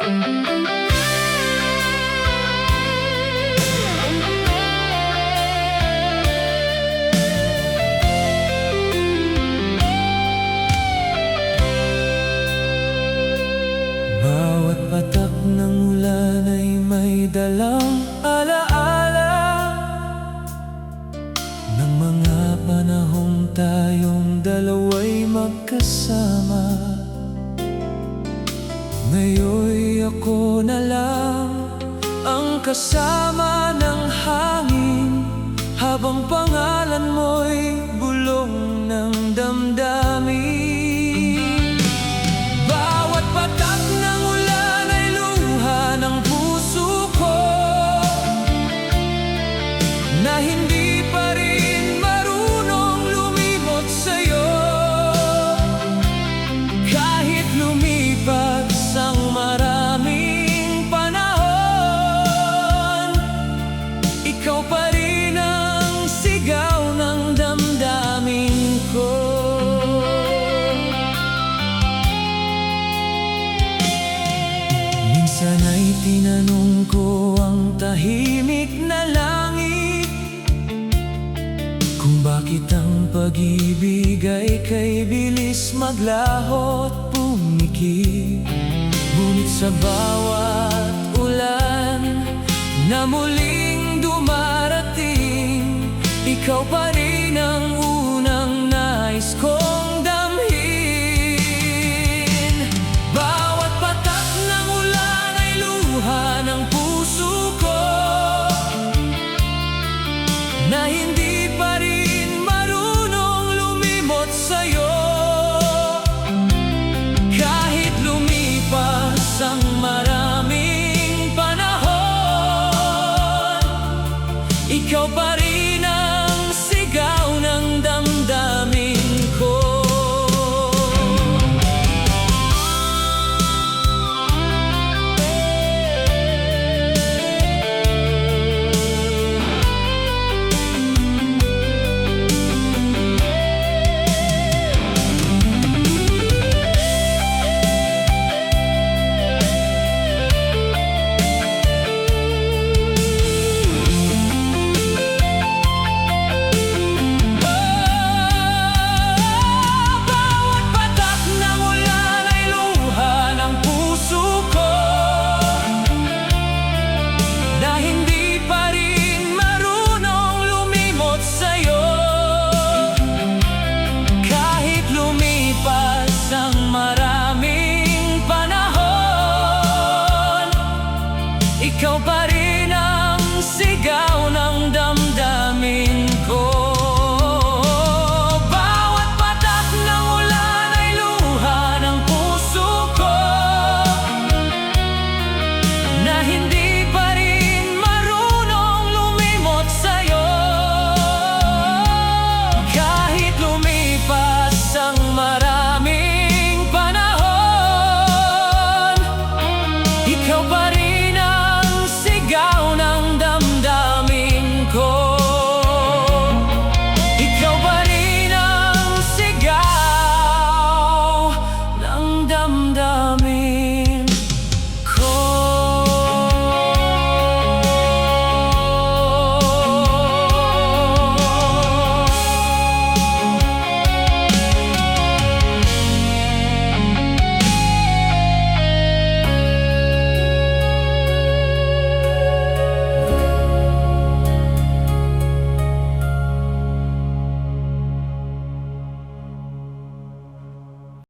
Bawat patak ng ulan ay may dalang alaala ng mga panahong tayong dalawa'y magkasama. Ngayon'y ako na lang ang kasama ng hangin, habang pangalan mo'y bulong ng damdamin. Bawat patak ng ulan ay luha ng puso ko, na hindi pa rin marunong lumimot sa'yo. Kahit lumipas ang maraming panahon, ikaw pa rin ang sigaw ng damdamin ko. Minsan ay tinanong ko ang tahimik na langit, kung bakit ang pag-ibig ay kay bilis maglaho't pumikit. Ngunit sa bawat ulan na muling dumarating, ikaw pa rin ang unang nais kong damhin. Bawat patak ng ulan ay luha ng puso ko, na hindi pa rin marunong lumimot sa'yo. Kahit lumipas ang maraming panahon, ikaw pa rin ang sigaw ng damdamin ko. Ikaw pa